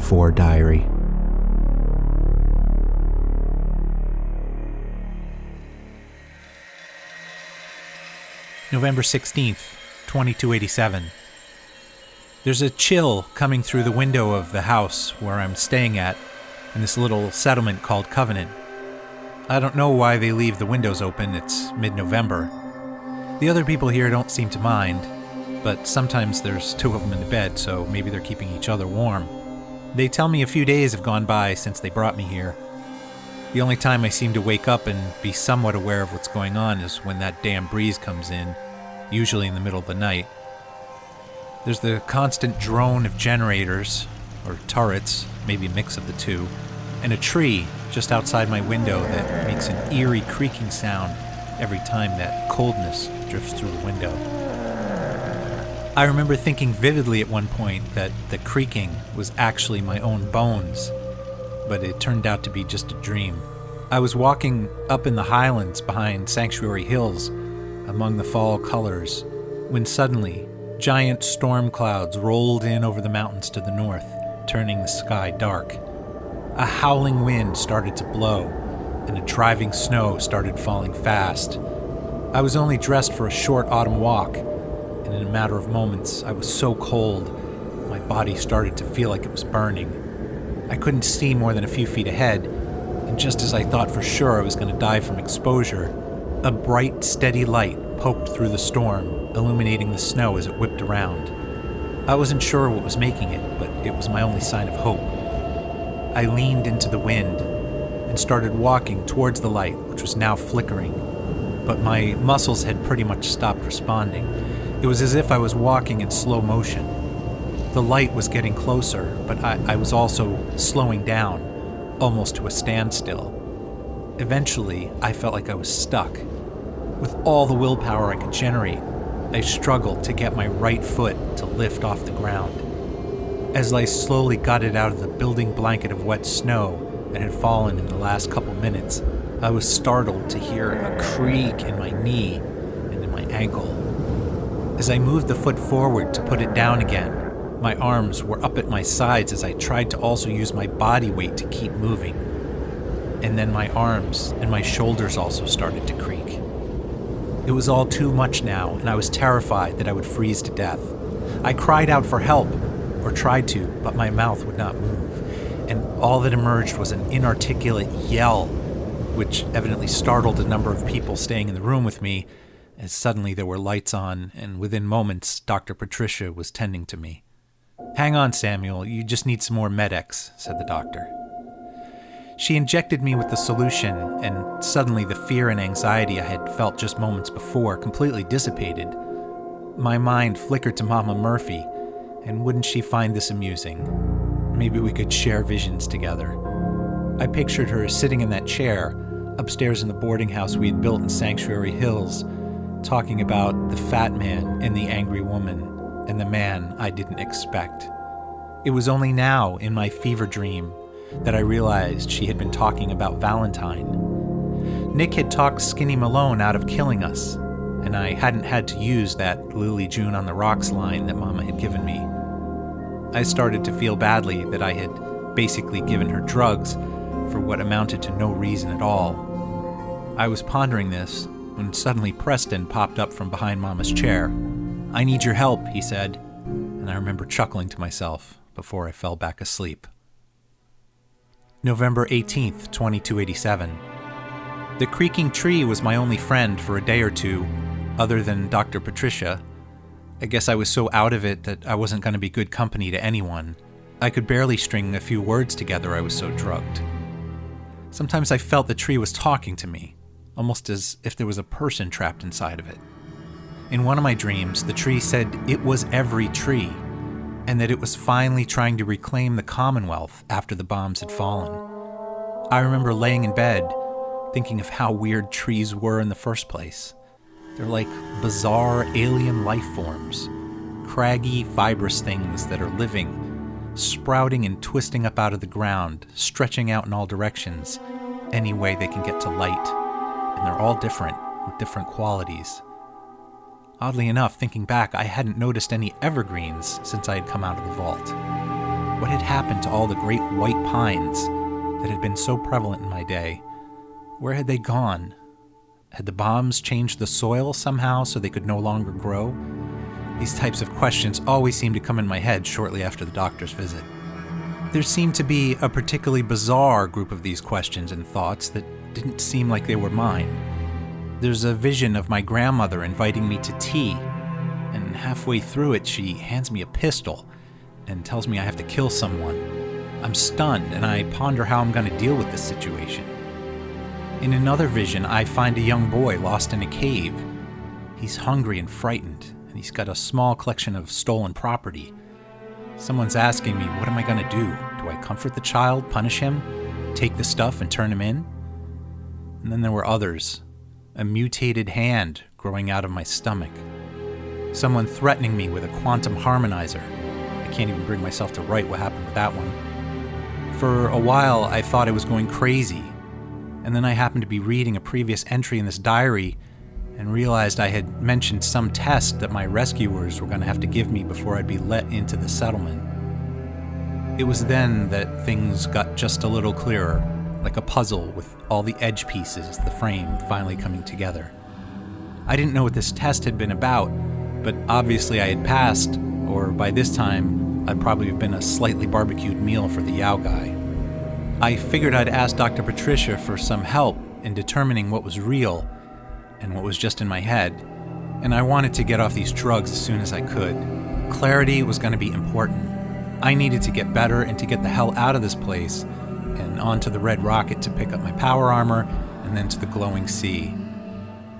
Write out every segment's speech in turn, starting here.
4 diary. November 16th, 2287. There's a chill coming through the window of the house where I'm staying at in this little settlement called Covenant. I don't know why they leave the windows open. It's mid-November. The other people here don't seem to mind, but sometimes there's 2 of them in the bed, so maybe they're keeping each other warm. They tell me a few days have gone by since they brought me here. The only time I seem to wake up and be somewhat aware of what's going on is when that damn breeze comes in, usually in the middle of the night. There's the constant drone of generators, or turrets, maybe a mix of the two, and a tree just outside my window that makes an eerie creaking sound every time that coldness drifts through the window. I remember thinking vividly at one point that the creaking was actually my own bones, but it turned out to be just a dream. I was walking up in the highlands behind Sanctuary Hills among the fall colors when suddenly giant storm clouds rolled in over the mountains to the north, turning the sky dark. A howling wind started to blow, and a driving snow started falling fast. I was only dressed for a short autumn walk, and in a matter of moments I was so cold my body started to feel like it was burning. I couldn't see more than a few feet ahead, and just as I thought for sure I was going to die from exposure, a bright, steady light poked through the storm, illuminating the snow as it whipped around. I wasn't sure what was making it, but it was my only sign of hope. I leaned into the wind and started walking towards the light, which was now flickering, but my muscles had pretty much stopped responding. It was as if I was walking in slow motion. The light was getting closer, but I was also slowing down, almost to a standstill. Eventually, I felt like I was stuck. With all the willpower I could generate, I struggled to get my right foot to lift off the ground. As I slowly got it out of the building blanket of wet snow that had fallen in the last couple minutes, I was startled to hear a creak in my knee and in my ankle. As I moved the foot forward to put it down again, my arms were up at my sides as I tried to also use my body weight to keep moving. And then my arms and my shoulders also started to creak. It was all too much now, and I was terrified that I would freeze to death. I cried out for help, or tried to, but my mouth would not move, and all that emerged was an inarticulate yell, which evidently startled a number of people staying in the room with me, as suddenly there were lights on, and within moments, Dr. Patricia was tending to me. "Hang on, Samuel, you just need some more Med-X," said the doctor. She injected me with the solution, and suddenly the fear and anxiety I had felt just moments before completely dissipated. My mind flickered to Mama Murphy, and wouldn't she find this amusing? Maybe we could share visions together. I pictured her sitting in that chair, upstairs in the boarding house we had built in Sanctuary Hills, talking about the fat man and the angry woman, and the man I didn't expect. It was only now, in my fever dream, that I realized she had been talking about Valentine. Nick had talked Skinny Malone out of killing us, and I hadn't had to use that Lily June on the rocks line that Mama had given me. I started to feel badly that I had basically given her drugs for what amounted to no reason at all. I was pondering this when suddenly Preston popped up from behind Mama's chair. "I need your help," he said, and I remember chuckling to myself before I fell back asleep. November 18th, 2287. The creaking tree was my only friend for a day or two, other than Dr. Patricia. I guess I was so out of it that I wasn't going to be good company to anyone. I could barely string a few words together, I was so drugged. Sometimes I felt the tree was talking to me, almost as if there was a person trapped inside of it. In one of my dreams, the tree said it was every tree, and that it was finally trying to reclaim the Commonwealth after the bombs had fallen. I remember laying in bed, thinking of how weird trees were in the first place. They're like bizarre alien life forms, craggy, fibrous things that are living, sprouting and twisting up out of the ground, stretching out in all directions, any way they can get to light. And they're all different, with different qualities. Oddly enough, thinking back, I hadn't noticed any evergreens since I had come out of the vault. What had happened to all the great white pines that had been so prevalent in my day? Where had they gone? Had the bombs changed the soil somehow so they could no longer grow? These types of questions always seemed to come in my head shortly after the doctor's visit. There seemed to be a particularly bizarre group of these questions and thoughts that didn't seem like they were mine. There's a vision of my grandmother inviting me to tea, and halfway through it she hands me a pistol and tells me I have to kill someone. I'm stunned, and I ponder how I'm going to deal with this situation. In another vision, I find a young boy lost in a cave. He's hungry and frightened, and he's got a small collection of stolen property. Someone's asking me, what am I going to do? Do I comfort the child, punish him, take the stuff and turn him in? And then there were others. A mutated hand growing out of my stomach. Someone threatening me with a quantum harmonizer. I can't even bring myself to write what happened with that one. For a while, I thought I was going crazy. And then I happened to be reading a previous entry in this diary and realized I had mentioned some test that my rescuers were going to have to give me before I'd be let into the settlement. It was then that things got just a little clearer, like a puzzle with all the edge pieces, the frame finally coming together. I didn't know what this test had been about, but obviously I had passed, or by this time, I'd probably have been a slightly barbecued meal for the Yao guy. I figured I'd ask Dr. Patricia for some help in determining what was real and what was just in my head, and I wanted to get off these drugs as soon as I could. Clarity was going to be important. I needed to get better and to get the hell out of this place and onto the Red Rocket to pick up my power armor and then to the glowing sea.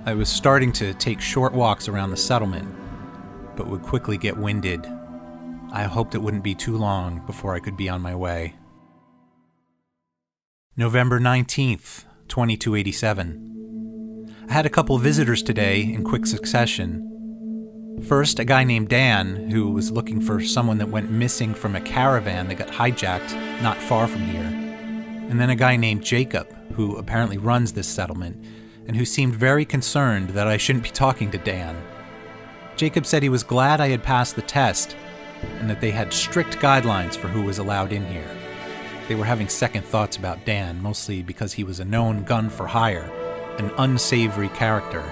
I was starting to take short walks around the settlement, but would quickly get winded. I hoped it wouldn't be too long before I could be on my way. November 19th, 2287. I had a couple visitors today in quick succession. First, a guy named Dan, who was looking for someone that went missing from a caravan that got hijacked not far from here. And then a guy named Jacob, who apparently runs this settlement, and who seemed very concerned that I shouldn't be talking to Dan. Jacob said he was glad I had passed the test, and that they had strict guidelines for who was allowed in here. They were having second thoughts about Dan, mostly because he was a known gun for hire, an unsavory character.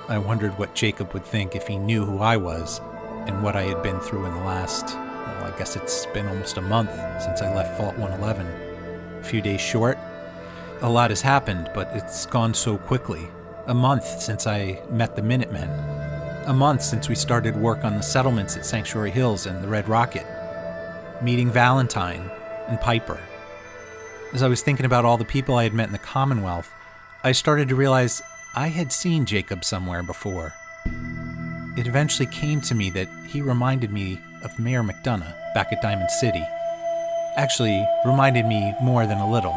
I wondered what Jacob would think if he knew who I was, and what I had been through in the last, I guess it's been almost a month since I left Vault 111. A few days short. A lot has happened, but it's gone so quickly. A month since I met the Minutemen. A month since we started work on the settlements at Sanctuary Hills and the Red Rocket. Meeting Valentine and Piper. As I was thinking about all the people I had met in the Commonwealth, I started to realize I had seen Jacob somewhere before. It eventually came to me that he reminded me of Mayor McDonough back at Diamond City. Actually, reminded me more than a little.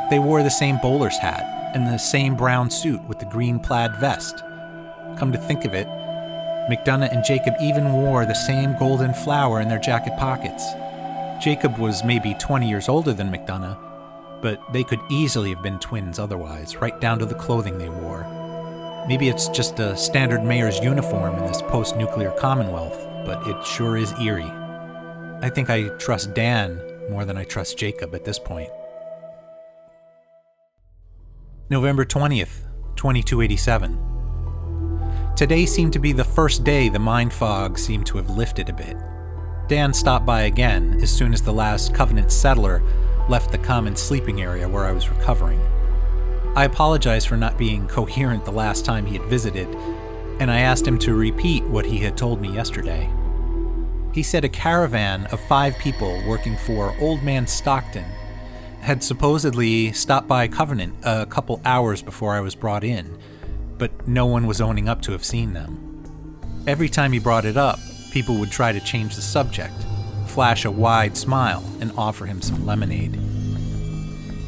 They wore the same bowler's hat and the same brown suit with the green plaid vest. Come to think of it, McDonough and Jacob even wore the same golden flower in their jacket pockets. Jacob was maybe 20 years older than McDonough, but they could easily have been twins otherwise, right down to the clothing they wore. Maybe it's just a standard mayor's uniform in this post-nuclear Commonwealth, but it sure is eerie. I think I trust Dan more than I trust Jacob at this point. November 20th, 2287. Today seemed to be the first day the mind fog seemed to have lifted a bit. Dan stopped by again as soon as the last Covenant settler left the common sleeping area where I was recovering. I apologized for not being coherent the last time he had visited, and I asked him to repeat what he had told me yesterday. He said a caravan of 5 people working for Old Man Stockton had supposedly stopped by Covenant a couple hours before I was brought in, but no one was owning up to have seen them. Every time he brought it up, people would try to change the subject, flash a wide smile, and offer him some lemonade.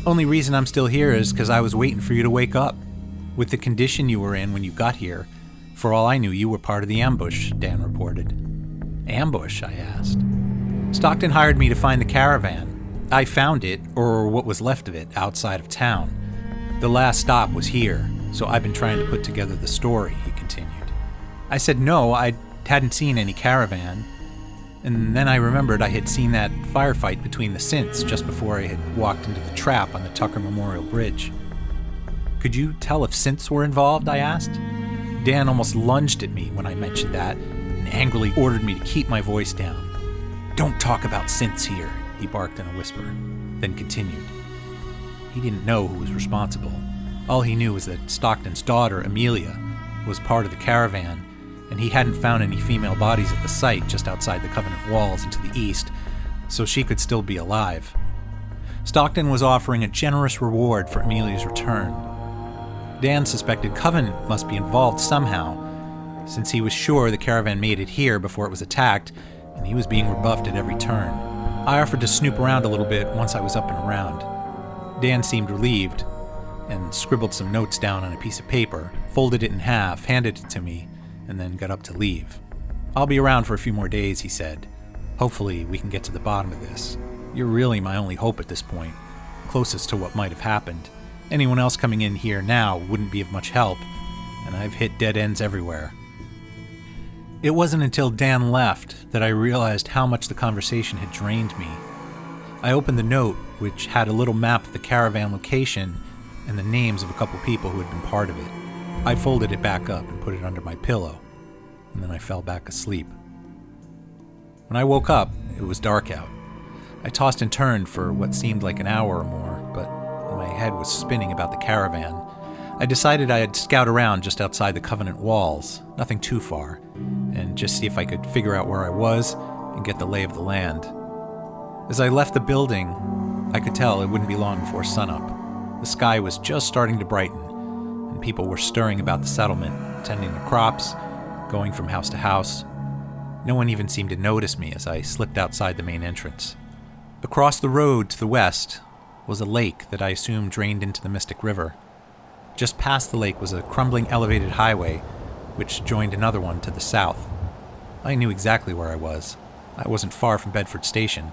Only reason I'm still here is because I was waiting for you to wake up. With the condition you were in when you got here, for all I knew, you were part of the ambush, Dan reported. Ambush? I asked. Stockton hired me to find the caravan. I found it, or what was left of it, outside of town. The last stop was here, so I've been trying to put together the story, he continued. I said no, I hadn't seen any caravan. And then I remembered I had seen that firefight between the synths just before I had walked into the trap on the Tucker Memorial Bridge. "Could you tell if synths were involved?" I asked. Dan almost lunged at me when I mentioned that and angrily ordered me to keep my voice down. "Don't talk about synths here," he barked in a whisper, then continued. He didn't know who was responsible. All he knew was that Stockton's daughter, Amelia, was part of the caravan, and he hadn't found any female bodies at the site just outside the Covenant walls and to the east, so she could still be alive. Stockton was offering a generous reward for Amelia's return. Dan suspected Covenant must be involved somehow, since he was sure the caravan made it here before it was attacked, and he was being rebuffed at every turn. I offered to snoop around a little bit once I was up and around. Dan seemed relieved, and scribbled some notes down on a piece of paper, folded it in half, handed it to me, and then got up to leave. "I'll be around for a few more days," he said. "Hopefully we can get to the bottom of this. You're really my only hope at this point, closest to what might have happened. Anyone else coming in here now wouldn't be of much help, and I've hit dead ends everywhere." It wasn't until Dan left that I realized how much the conversation had drained me. I opened the note, which had a little map of the caravan location and the names of a couple people who had been part of it. I folded it back up and put it under my pillow, and then I fell back asleep. When I woke up, it was dark out. I tossed and turned for what seemed like an hour or more, but my head was spinning about the caravan. I decided I'd scout around just outside the Covenant walls, nothing too far, and just see if I could figure out where I was and get the lay of the land. As I left the building, I could tell it wouldn't be long before sunup. The sky was just starting to brighten, and people were stirring about the settlement, tending to crops, going from house to house. No one even seemed to notice me as I slipped outside the main entrance. Across the road to the west was a lake that I assumed drained into the Mystic River. Just past the lake was a crumbling elevated highway, which joined another one to the south. I knew exactly where I was. I wasn't far from Bedford Station.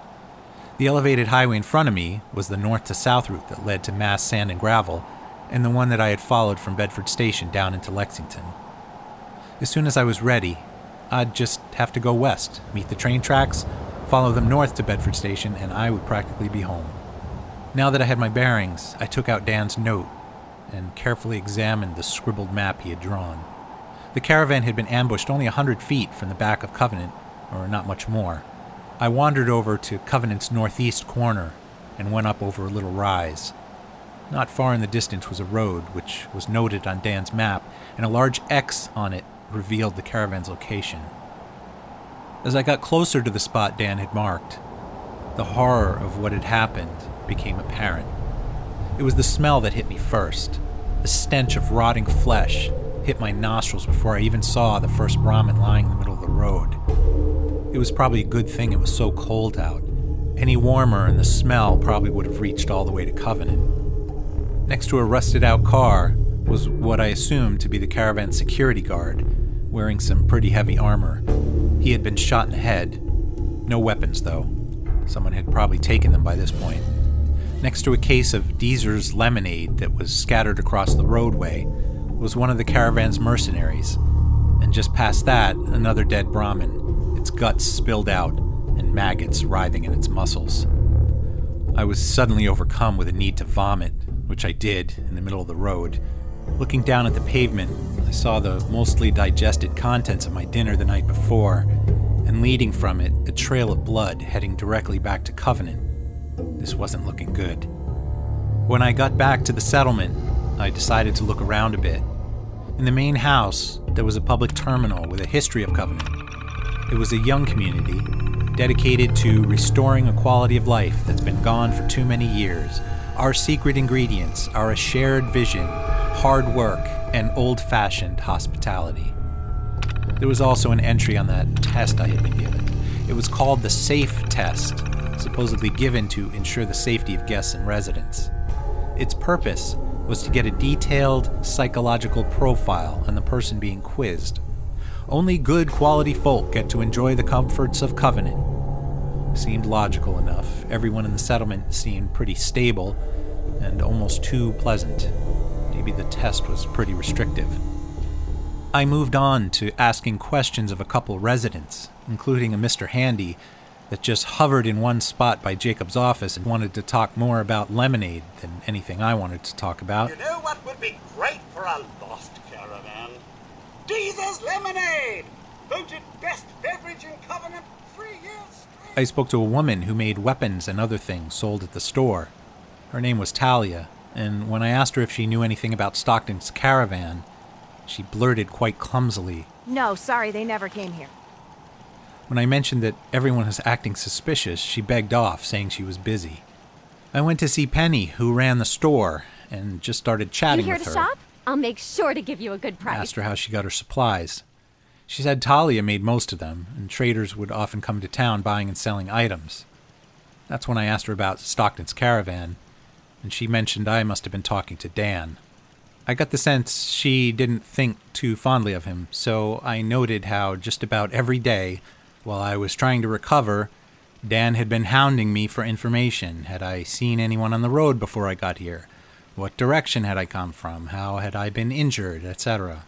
The elevated highway in front of me was the north to south route that led to Mass Sand and Gravel, and the one that I had followed from Bedford Station down into Lexington. As soon as I was ready, I'd just have to go west, meet the train tracks, follow them north to Bedford Station, and I would practically be home. Now that I had my bearings, I took out Dan's note and carefully examined the scribbled map he had drawn. The caravan had been ambushed only 100 feet from the back of Covenant, or not much more. I wandered over to Covenant's northeast corner and went up over a little rise. Not far in the distance was a road, which was noted on Dan's map, and a large X on it revealed the caravan's location. As I got closer to the spot Dan had marked, the horror of what had happened became apparent. It was the smell that hit me first. The stench of rotting flesh hit my nostrils before I even saw the first Brahmin lying in the middle of the road. It was probably a good thing it was so cold out. Any warmer and the smell probably would have reached all the way to Covenant. Next to a rusted-out car was what I assumed to be the caravan's security guard, wearing some pretty heavy armor. He had been shot in the head. No weapons, though. Someone had probably taken them by this point. Next to a case of Deezer's lemonade that was scattered across the roadway was one of the caravan's mercenaries, and just past that, another dead Brahmin, its guts spilled out and maggots writhing in its muscles. I was suddenly overcome with a need to vomit, which I did in the middle of the road. Looking down at the pavement, I saw the mostly digested contents of my dinner the night before, and leading from it, a trail of blood heading directly back to Covenant. This wasn't looking good. When I got back to the settlement, I decided to look around a bit. In the main house, there was a public terminal with a history of Covenant. It was a young community, dedicated to restoring a quality of life that's been gone for too many years. Our secret ingredients are a shared vision, hard work, and old-fashioned hospitality. There was also an entry on that test I had been given. It was called the SAFE test, supposedly given to ensure the safety of guests and residents. Its purpose was to get a detailed psychological profile on the person being quizzed. Only good quality folk get to enjoy the comforts of Covenant. Seemed logical enough. Everyone in the settlement seemed pretty stable and almost too pleasant. Maybe the test was pretty restrictive. I moved on to asking questions of a couple residents, including a Mr. Handy that just hovered in one spot by Jacob's office and wanted to talk more about lemonade than anything I wanted to talk about. You know what would be great for a lost caravan? Deezer's Lemonade! Voted best beverage in Covenant 3 years straight. I spoke to a woman who made weapons and other things sold at the store. Her name was Talia, and when I asked her if she knew anything about Stockton's caravan, she blurted quite clumsily. No, sorry, they never came here. When I mentioned that everyone was acting suspicious, she begged off, saying she was busy. I went to see Penny, who ran the store, and just started chatting You with here her. to shop? I'll make sure to give you a good price. Asked her how she got her supplies. She said Talia made most of them, and traders would often come to town buying and selling items. That's when I asked her about Stockton's caravan, and she mentioned I must have been talking to Dan. I got the sense she didn't think too fondly of him, so I noted how just about every day, while I was trying to recover, Dan had been hounding me for information. Had I seen anyone on the road before I got here? What direction had I come from? How had I been injured, etc.?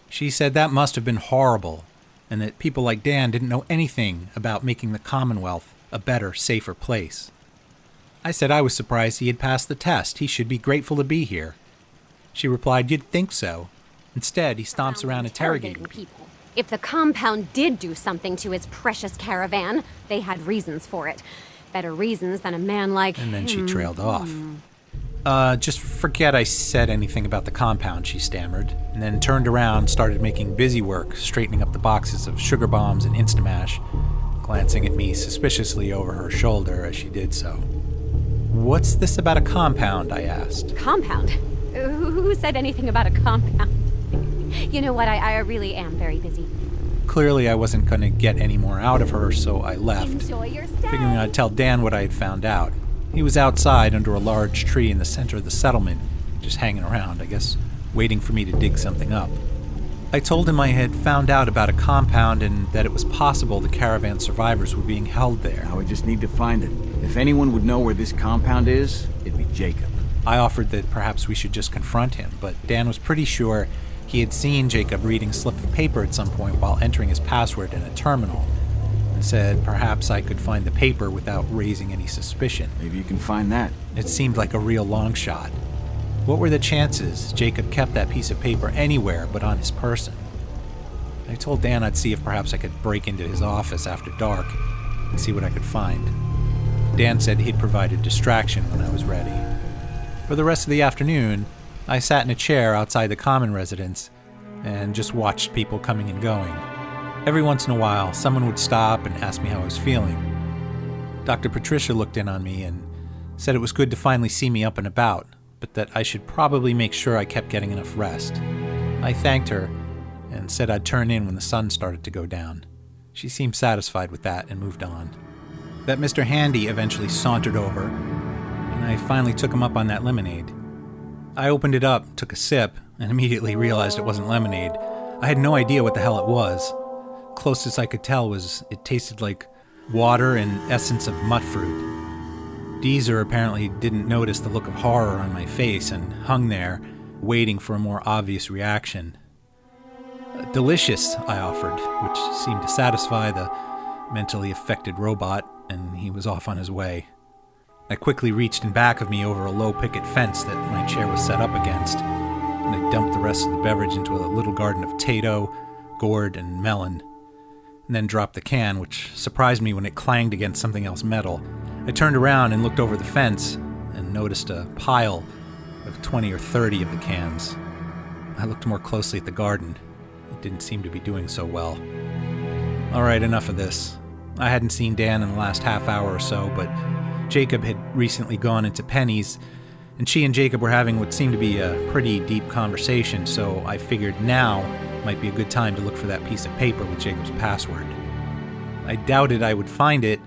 She said that must have been horrible, and that people like Dan didn't know anything about making the Commonwealth a better, safer place. I said I was surprised he had passed the test. He should be grateful to be here. She replied, "You'd think so." Instead, he stomps around interrogating people. If the compound did do something to his precious caravan, they had reasons for it. Better reasons than a man like And then she trailed off. Just forget I said anything about the compound," she stammered, and then turned around, started making busy work, straightening up the boxes of sugar bombs and Instamash, glancing at me suspiciously over her shoulder as she did so. "What's this about a compound?" I asked. Compound? Who said anything about a compound? You know what, I really am very busy. Clearly I wasn't going to get any more out of her, so I left, Enjoy your stay. figuring I'd tell Dan what I had found out. He was outside under a large tree in the center of the settlement, just hanging around, I guess, waiting for me to dig something up. I told him I had found out about a compound and that it was possible the caravan survivors were being held there. Now we just need to find it. If anyone would know where this compound is, it'd be Jacob. I offered that perhaps we should just confront him, but Dan was pretty sure he had seen Jacob reading a slip of paper at some point while entering his password in a terminal, and said perhaps I could find the paper without raising any suspicion. Maybe you can find that. It seemed like a real long shot. What were the chances Jacob kept that piece of paper anywhere but on his person? I told Dan I'd see if perhaps I could break into his office after dark and see what I could find. Dan said he'd provide a distraction when I was ready. For the rest of the afternoon, I sat in a chair outside the common residence and just watched people coming and going. Every once in a while, someone would stop and ask me how I was feeling. Dr. Patricia looked in on me and said it was good to finally see me up and about, but that I should probably make sure I kept getting enough rest. I thanked her and said I'd turn in when the sun started to go down. She seemed satisfied with that and moved on. That Mr. Handy eventually sauntered over, and I finally took him up on that lemonade. I opened it up, took a sip, and immediately realized it wasn't lemonade. I had no idea what the hell it was. Closest I could tell was it tasted like water and essence of mutt fruit. Deezer apparently didn't notice the look of horror on my face and hung there, waiting for a more obvious reaction. "Delicious," I offered, which seemed to satisfy the mentally affected robot, and he was off on his way. I quickly reached in back of me over a low picket fence that my chair was set up against, and I dumped the rest of the beverage into a little garden of potato, gourd, and melon, and then dropped the can, which surprised me when it clanged against something else metal. I turned around and looked over the fence and noticed a pile of 20 or 30 of the cans. I looked more closely at the garden. It didn't seem to be doing so well. All right, enough of this. I hadn't seen Dan in the last half hour or so, but Jacob had recently gone into Penny's, and she and Jacob were having what seemed to be a pretty deep conversation, so I figured now might be a good time to look for that piece of paper with Jacob's password. I doubted I would find it,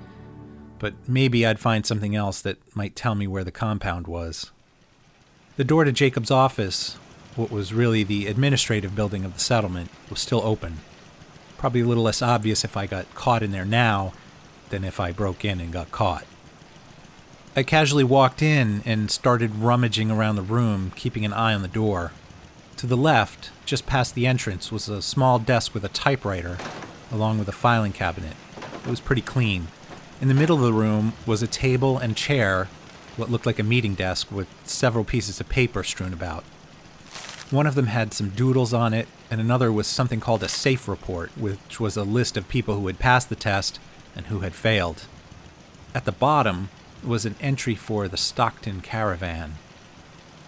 but maybe I'd find something else that might tell me where the compound was. The door to Jacob's office, what was really the administrative building of the settlement, was still open. Probably a little less obvious if I got caught in there now than if I broke in and got caught. I casually walked in and started rummaging around the room, keeping an eye on the door. To the left, just past the entrance, was a small desk with a typewriter, along with a filing cabinet. It was pretty clean. In the middle of the room was a table and chair, what looked like a meeting desk with several pieces of paper strewn about. One of them had some doodles on it, and another was something called a safe report, which was a list of people who had passed the test and who had failed. At the bottom was an entry for the Stockton Caravan.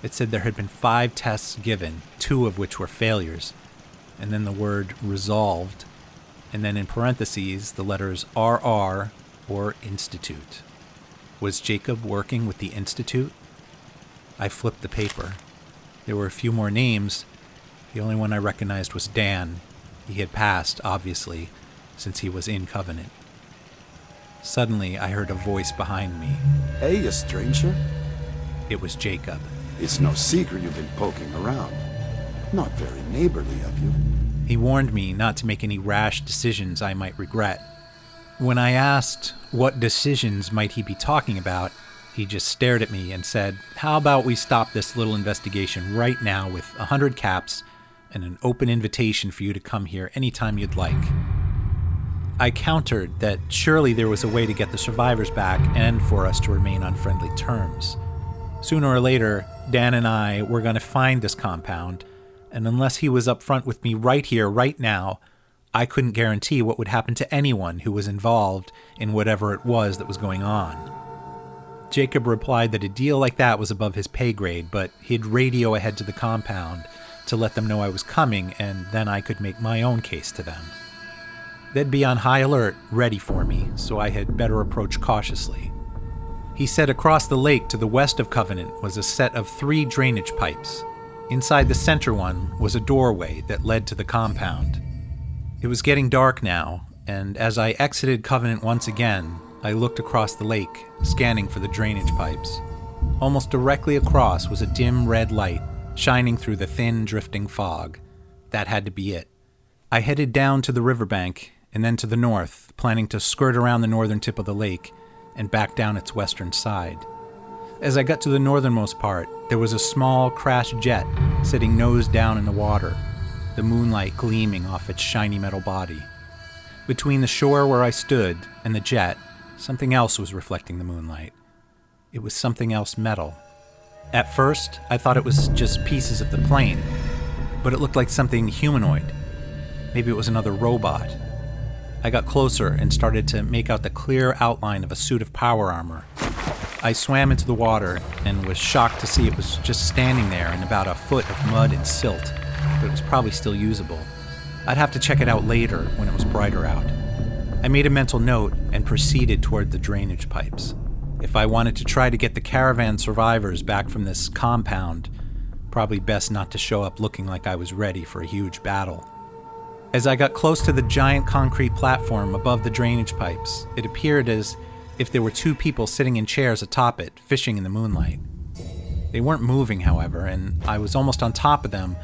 It said there had been 5 tests given, 2 of which were failures, and then the word resolved, and then in parentheses the letters RR or Institute. Was Jacob working with the Institute? I flipped the paper. There were a few more names. The only one I recognized was Dan. He had passed, obviously, since he was in Covenant. Suddenly, I heard a voice behind me. Hey, you stranger. It was Jacob. It's no secret you've been poking around. Not very neighborly of you. He warned me not to make any rash decisions I might regret. When I asked what decisions might he be talking about, he just stared at me and said, "How about we stop this little investigation right now with 100 caps and an open invitation for you to come here anytime you'd like?" I countered that surely there was a way to get the survivors back and for us to remain on friendly terms. Sooner or later, Dan and I were going to find this compound, and unless he was up front with me right here, right now, I couldn't guarantee what would happen to anyone who was involved in whatever it was that was going on. Jacob replied that a deal like that was above his pay grade, but he'd radio ahead to the compound to let them know I was coming, and then I could make my own case to them. They'd be on high alert, ready for me, so I had better approach cautiously. He said across the lake to the west of Covenant was a set of 3 drainage pipes. Inside the center one was a doorway that led to the compound. It was getting dark now, and as I exited Covenant once again, I looked across the lake, scanning for the drainage pipes. Almost directly across was a dim red light, shining through the thin, drifting fog. That had to be it. I headed down to the riverbank, and then to the north, planning to skirt around the northern tip of the lake and back down its western side. As I got to the northernmost part, there was a small, crashed jet sitting nose down in the water, the moonlight gleaming off its shiny metal body. Between the shore where I stood and the jet, something else was reflecting the moonlight. It was something else metal. At first, I thought it was just pieces of the plane, but it looked like something humanoid. Maybe it was another robot. I got closer and started to make out the clear outline of a suit of power armor. I swam into the water and was shocked to see it was just standing there in about a foot of mud and silt, but it was probably still usable. I'd have to check it out later when it was brighter out. I made a mental note and proceeded toward the drainage pipes. If I wanted to try to get the caravan survivors back from this compound, probably best not to show up looking like I was ready for a huge battle. As I got close to the giant concrete platform above the drainage pipes, it appeared as if there were 2 people sitting in chairs atop it, fishing in the moonlight. They weren't moving, however, and I was almost on top of them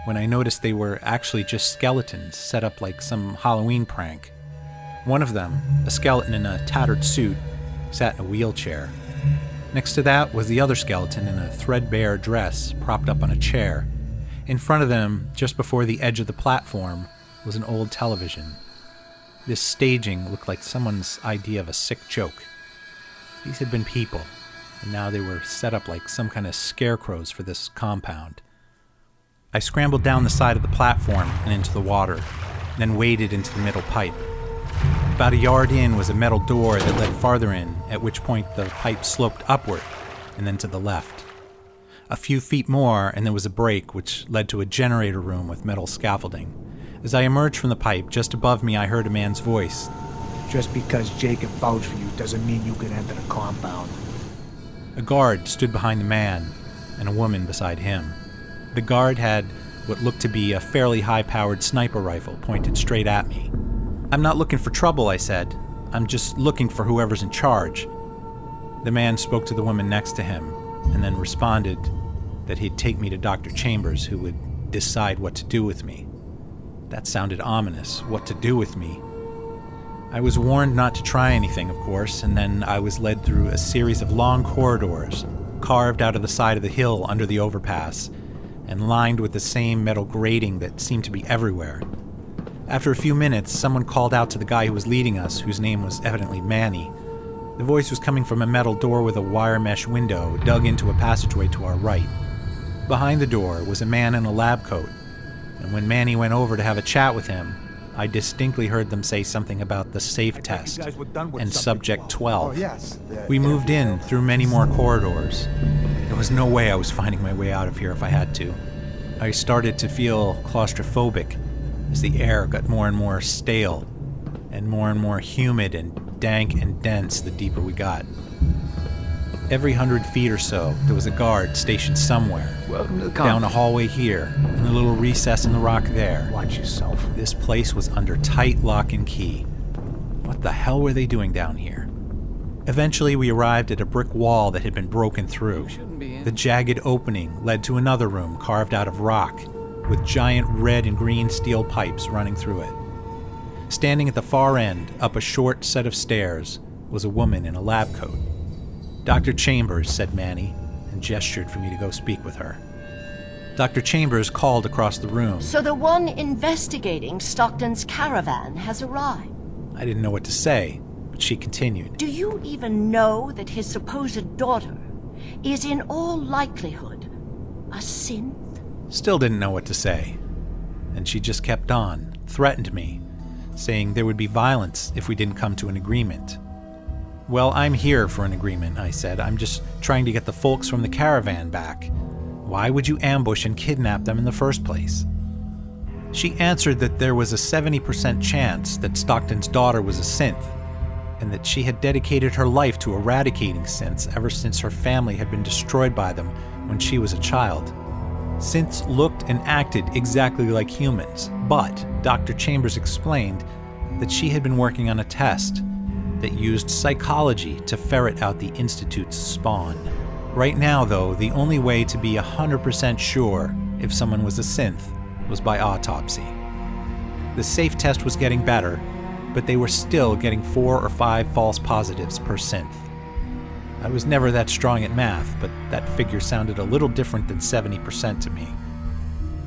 when I noticed they were actually just skeletons set up like some Halloween prank. One of them, a skeleton in a tattered suit, sat in a wheelchair. Next to that was the other skeleton in a threadbare dress propped up on a chair. In front of them, just before the edge of the platform, was an old television. This staging looked like someone's idea of a sick joke. These had been people, and now they were set up like some kind of scarecrows for this compound. I scrambled down the side of the platform and into the water, then waded into the middle pipe. About a yard in was a metal door that led farther in, at which point the pipe sloped upward and then to the left. A few feet more and there was a break which led to a generator room with metal scaffolding. As I emerged from the pipe, just above me I heard a man's voice. Just because Jacob vouched for you doesn't mean you can enter the compound. A guard stood behind the man, and a woman beside him. The guard had what looked to be a fairly high-powered sniper rifle pointed straight at me. "I'm not looking for trouble," I said. "I'm just looking for whoever's in charge." The man spoke to the woman next to him, and then responded that he'd take me to Dr. Chambers, who would decide what to do with me. That sounded ominous. What to do with me? I was warned not to try anything, of course, and then I was led through a series of long corridors, carved out of the side of the hill under the overpass, and lined with the same metal grating that seemed to be everywhere. After a few minutes, someone called out to the guy who was leading us, whose name was evidently Manny. The voice was coming from a metal door with a wire mesh window dug into a passageway to our right. Behind the door was a man in a lab coat, and when Manny went over to have a chat with him, I distinctly heard them say something about the safe test and Subject 12. We moved in through many more corridors. There was no way I was finding my way out of here if I had to. I started to feel claustrophobic as the air got more and more stale and more humid and dank and dense the deeper we got. Every 100 feet or so, there was a guard stationed somewhere. Welcome to the Down a hallway here, in a little recess in the rock there. Watch yourself. This place was under tight lock and key. What the hell were they doing down here? Eventually, we arrived at a brick wall that had been broken through. The jagged opening led to another room carved out of rock, with giant red and green steel pipes running through it. Standing at the far end, up a short set of stairs, was a woman in a lab coat. "Dr. Chambers," said Manny, and gestured for me to go speak with her. Dr. Chambers called across the room. So the one investigating Stockton's caravan has arrived. I didn't know what to say, but she continued. Do you even know that his supposed daughter is in all likelihood a synth? Still didn't know what to say. And she just kept on, threatened me, saying there would be violence if we didn't come to an agreement. "Well, I'm here for an agreement," I said. "I'm just trying to get the folks from the caravan back. Why would you ambush and kidnap them in the first place?" She answered that there was a 70% chance that Stockton's daughter was a synth, and that she had dedicated her life to eradicating synths ever since her family had been destroyed by them when she was a child. Synths looked and acted exactly like humans, but Dr. Chambers explained that she had been working on a test that used psychology to ferret out the Institute's spawn. Right now, though, the only way to be 100% sure if someone was a synth was by autopsy. The safe test was getting better, but they were still getting 4 or 5 false positives per synth. I was never that strong at math, but that figure sounded a little different than 70% to me.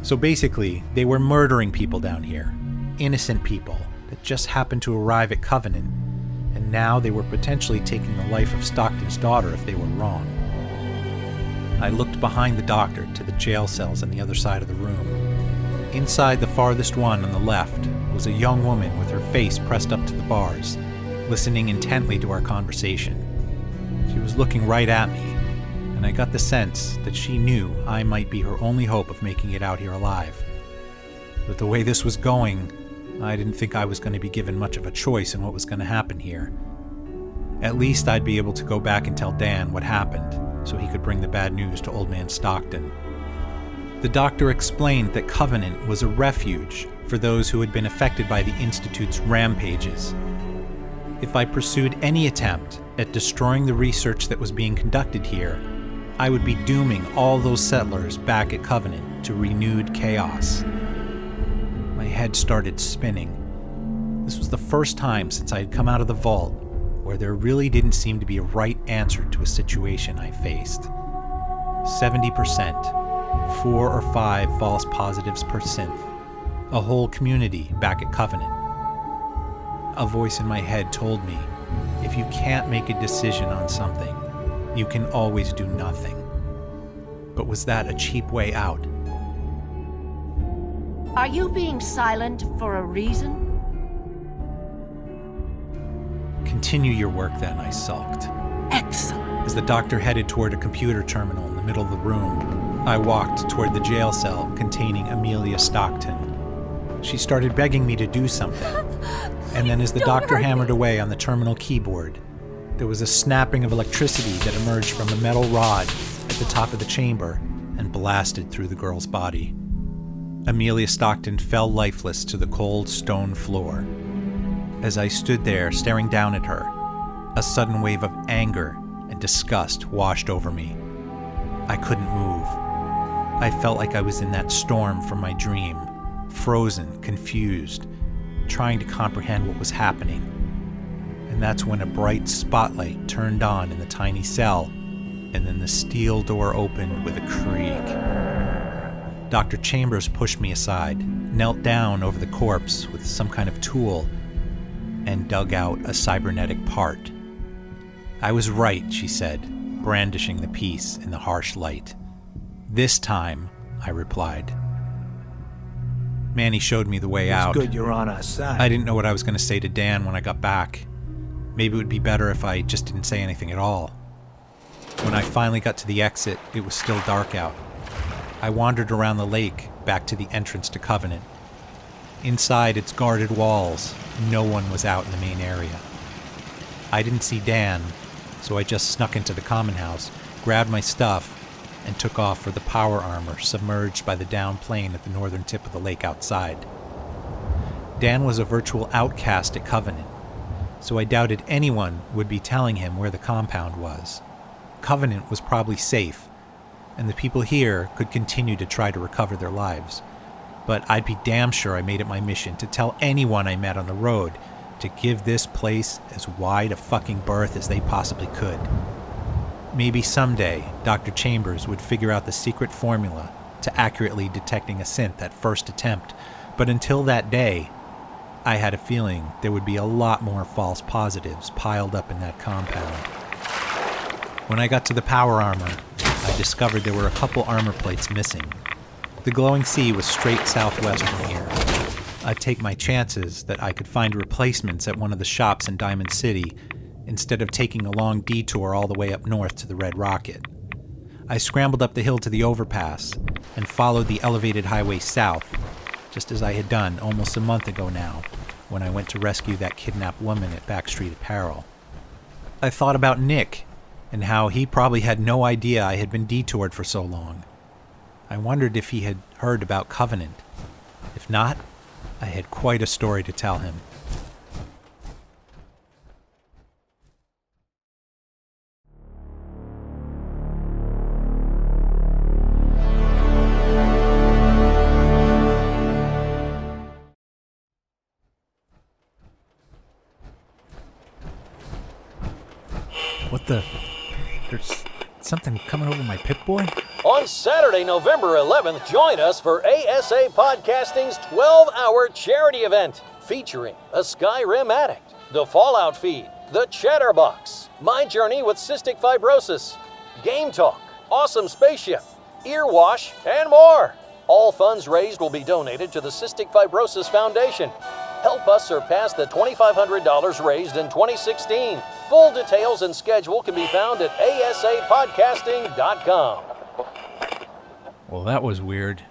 So basically, they were murdering people down here, innocent people that just happened to arrive at Covenant, and now they were potentially taking the life of Stockton's daughter if they were wrong. I looked behind the doctor to the jail cells on the other side of the room. Inside the farthest one on the left was a young woman with her face pressed up to the bars, listening intently to our conversation. She was looking right at me, and I got the sense that she knew I might be her only hope of making it out here alive. But the way this was going, I didn't think I was going to be given much of a choice in what was going to happen here. At least I'd be able to go back and tell Dan what happened, so he could bring the bad news to Old Man Stockton. The doctor explained that Covenant was a refuge for those who had been affected by the Institute's rampages. If I pursued any attempt at destroying the research that was being conducted here, I would be dooming all those settlers back at Covenant to renewed chaos. My head started spinning. This was the first time since I had come out of the vault where there really didn't seem to be a right answer to a situation I faced. 70%, 4 or 5 false positives per synth, a whole community back at Covenant. A voice in my head told me, if you can't make a decision on something, you can always do nothing. But was that a cheap way out? Are you being silent for a reason? Continue your work then, I sulked. Excellent. As the doctor headed toward a computer terminal in the middle of the room, I walked toward the jail cell containing Amelia Stockton. She started begging me to do something. And then as the doctor hammered away on the terminal keyboard, there was a snapping of electricity that emerged from a metal rod at the top of the chamber and blasted through the girl's body. Amelia Stockton fell lifeless to the cold stone floor. As I stood there staring down at her, a sudden wave of anger and disgust washed over me. I couldn't move. I felt like I was in that storm from my dream, frozen, confused, trying to comprehend what was happening. And that's when a bright spotlight turned on in the tiny cell, and then the steel door opened with a creak. Dr. Chambers pushed me aside, knelt down over the corpse with some kind of tool, and dug out a cybernetic part. "I was right," she said, brandishing the piece in the harsh light. "This time," I replied. Manny showed me the way out. It's good you're on our side. I didn't know what I was going to say to Dan when I got back. Maybe it would be better if I just didn't say anything at all. When I finally got to the exit, it was still dark out. I wandered around the lake, back to the entrance to Covenant. Inside its guarded walls, no one was out in the main area. I didn't see Dan, so I just snuck into the common house, grabbed my stuff, and took off for the power armor submerged by the down plane at the northern tip of the lake outside. Dan was a virtual outcast at Covenant, so I doubted anyone would be telling him where the compound was. Covenant was probably safe, and the people here could continue to try to recover their lives. But I'd be damn sure I made it my mission to tell anyone I met on the road to give this place as wide a fucking berth as they possibly could. Maybe someday Dr. Chambers would figure out the secret formula to accurately detecting a synth at first attempt, but until that day, I had a feeling there would be a lot more false positives piled up in that compound. When I got to the power armor, I discovered there were a couple armor plates missing. The glowing sea was straight southwest from here. I'd take my chances that I could find replacements at one of the shops in Diamond City instead of taking a long detour all the way up north to the Red Rocket. I scrambled up the hill to the overpass and followed the elevated highway south, just as I had done almost a month ago now when I went to rescue that kidnapped woman at Backstreet Apparel. I thought about Nick and how he probably had no idea I had been detoured for so long. I wondered if he had heard about Covenant. If not, I had quite a story to tell him. What the? There's something coming over my Pip-Boy? On Saturday, November 11th, join us for ASA Podcasting's 12-hour charity event featuring a Skyrim addict, the Fallout feed, the Chatterbox, My Journey with Cystic Fibrosis, Game Talk, Awesome Spaceship, Earwash, and more. All funds raised will be donated to the Cystic Fibrosis Foundation. Help us surpass the $2,500 raised in 2016. Full details and schedule can be found at asapodcasting.com. Well, that was weird.